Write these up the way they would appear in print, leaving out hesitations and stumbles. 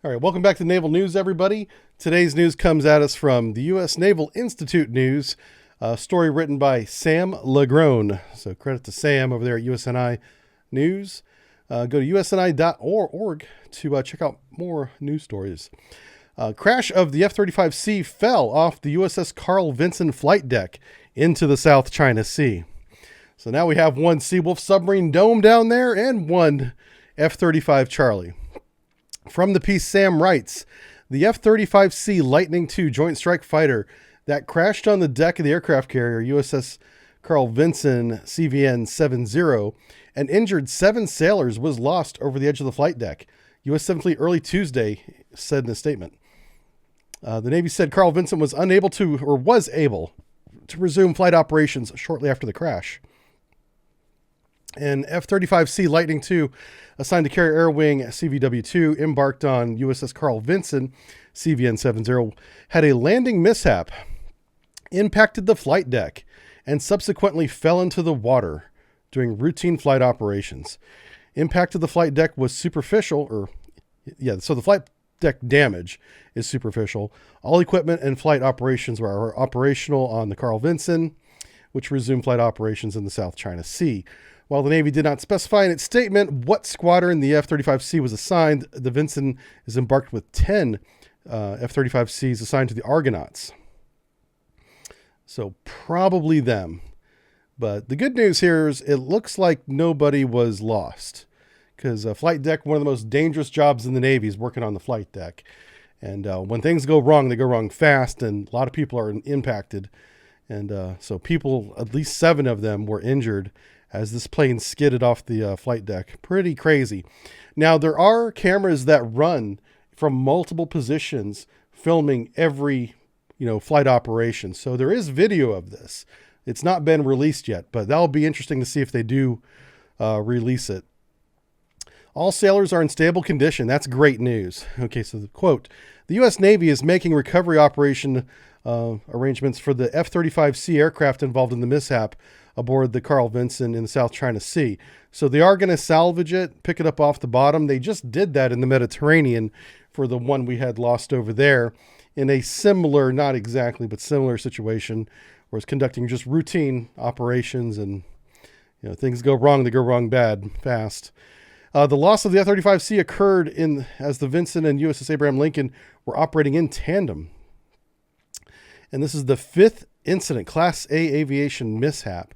All right, welcome back to Naval News, everybody. Today's news comes at us from the U.S. Naval Institute News, a story written by Sam Lagrone. So credit to Sam over there at USNI News. Go to usni.org to check out more news stories. Crash of the F-35C fell off the USS Carl Vinson flight deck into the South China Sea. So now we have one Seawolf submarine dome down there and one F-35 Charlie. From the piece, Sam writes, the F-35C Lightning II Joint Strike Fighter that crashed on the deck of the aircraft carrier USS Carl Vinson CVN-70 and injured 7 sailors was lost over the edge of the flight deck, U.S. 7th Fleet early Tuesday said in a statement. The Navy said Carl Vinson was able to resume flight operations shortly after the crash. An F-35C Lightning II assigned to carry Air Wing CVW-2 embarked on USS Carl Vinson CVN-70 had a landing mishap, impacted the flight deck, and subsequently fell into the water during routine flight operations. Impact of the flight deck was superficial, so the flight deck damage is superficial. All equipment and flight operations were operational on the Carl Vinson, which resumed flight operations in the South China Sea. While the Navy did not specify in its statement what squadron the F-35C was assigned, the Vinson is embarked with 10 F-35Cs assigned to the Argonauts. So probably them. But the good news here is it looks like nobody was lost, because flight deck, one of the most dangerous jobs in the Navy, is working on the flight deck. And when things go wrong, they go wrong fast, and a lot of people are impacted. And so people, at least 7 of them, were injured as this plane skidded off the flight deck. Pretty crazy. Now, there are cameras that run from multiple positions filming every, flight operation. So there is video of this. It's not been released yet, but that'll be interesting to see if they do release it. All sailors are in stable condition. That's great news. Okay, so the quote, the U.S. Navy is making recovery operation arrangements for the F-35C aircraft involved in the mishap aboard the Carl Vinson in the South China Sea. So they are going to salvage it, pick it up off the bottom. They just did that in the Mediterranean for the one we had lost over there in a similar, not exactly, but similar situation where it's conducting just routine operations and, things go wrong, they go wrong bad, fast. The loss of the F-35C occurred as the Vinson and USS Abraham Lincoln were operating in tandem. And this is the 5th incident, Class A aviation mishap,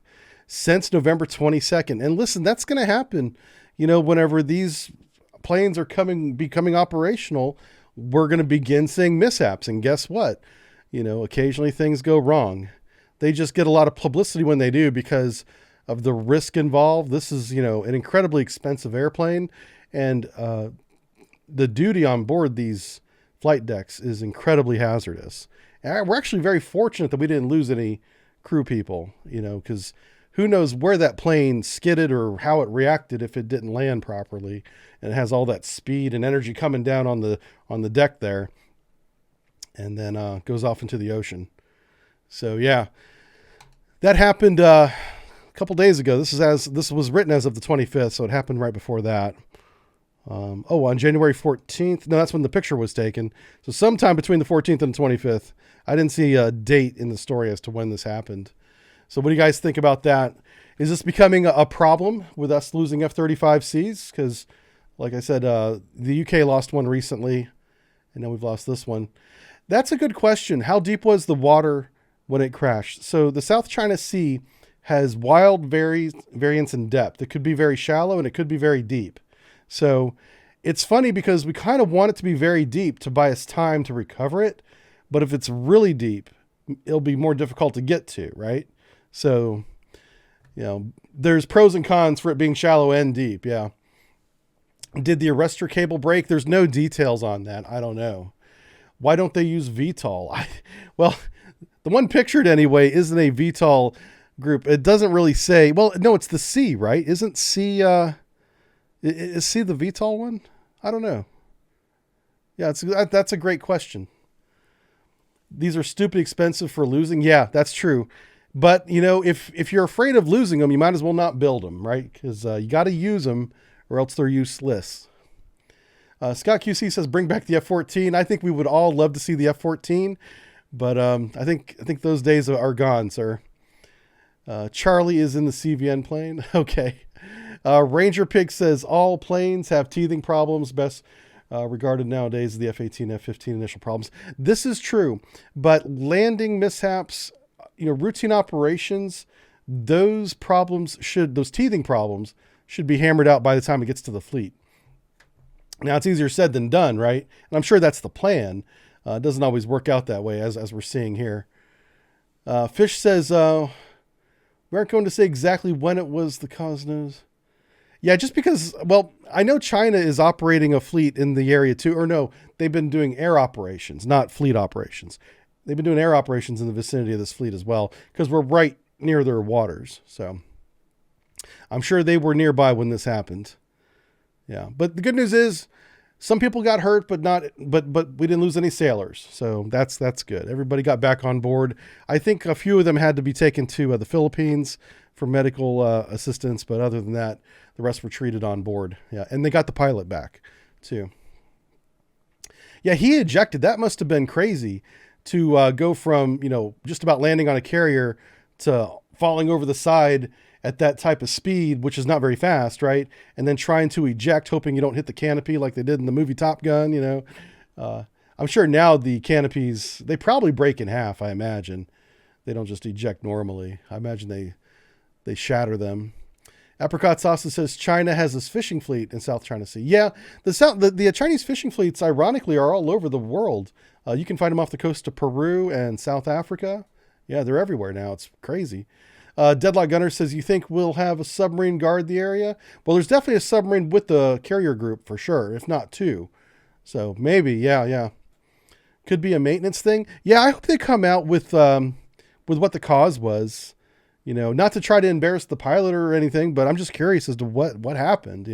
since November 22nd. And listen, that's going to happen, whenever these planes are becoming operational, we're going to begin seeing mishaps. And guess what? Occasionally things go wrong. They just get a lot of publicity when they do because of the risk involved. This is, an incredibly expensive airplane, and the duty on board these flight decks is incredibly hazardous. And we're actually very fortunate that we didn't lose any crew people, because who knows where that plane skidded or how it reacted if it didn't land properly, and it has all that speed and energy coming down on the deck there, and then goes off into the ocean. So yeah, that happened a couple days ago. This was written as of the 25th, so it happened right before that. On January 14th. No, that's when the picture was taken. So sometime between the 14th and the 25th. I didn't see a date in the story as to when this happened. So what do you guys think about that? Is this becoming a problem with us losing F-35Cs? Because, like I said, the UK lost one recently, and now we've lost this one. That's a good question. How deep was the water when it crashed? So the South China Sea has wild variance in depth. It could be very shallow, and it could be very deep. So it's funny because we kind of want it to be very deep to buy us time to recover it. But if it's really deep, it'll be more difficult to get to, right? So, there's pros and cons for it being shallow and deep. Yeah. Did the arrestor cable break? There's no details on that. I don't know. Why don't they use VTOL? Well, the one pictured anyway isn't a VTOL group. It doesn't really say, well, no, it's the C, right? Isn't C, is C the VTOL one? I don't know. Yeah, that's a great question. These are stupid expensive for losing. Yeah, that's true. But, if you're afraid of losing them, you might as well not build them, right? Because you got to use them or else they're useless. Scott QC says, bring back the F-14. I think we would all love to see the F-14, but I think those days are gone, sir. Charlie is in the CVN plane. Okay. Ranger Pig says, all planes have teething problems. Best regarded nowadays as the F-18, F-15 initial problems. This is true, but landing mishaps, routine operations, those teething problems should be hammered out by the time it gets to the fleet. Now, it's easier said than done, right? And I'm sure that's the plan. It doesn't always work out that way, as we're seeing here. Fish says, we aren't going to say exactly when it was the cause news. Yeah, just because, well, I know China is operating a fleet in the area too. Or no, they've been doing air operations, not fleet operations. They've been doing air operations in the vicinity of this fleet as well, because we're right near their waters. So I'm sure they were nearby when this happened. Yeah, but the good news is some people got hurt, but we didn't lose any sailors. So that's good. Everybody got back on board. I think a few of them had to be taken to the Philippines for medical assistance, but other than that, the rest were treated on board. Yeah, and they got the pilot back too. Yeah, he ejected. That must have been crazy to go from, just about landing on a carrier to falling over the side at that type of speed, which is not very fast, right? And then trying to eject, hoping you don't hit the canopy like they did in the movie Top Gun, I'm sure now the canopies, they probably break in half, I imagine. They don't just eject normally. I imagine they shatter them. Apricot Sauce says China has this fishing fleet in South China Sea. Yeah, the Chinese fishing fleets, ironically, are all over the world. You can find them off the coast of Peru and South Africa. Yeah, they're everywhere now. It's crazy. Deadlock Gunner says, you think we'll have a submarine guard the area? Well, there's definitely a submarine with the carrier group for sure, if not two. So maybe, yeah. Could be a maintenance thing. Yeah, I hope they come out with what the cause was. Not to try to embarrass the pilot or anything, but I'm just curious as to what happened,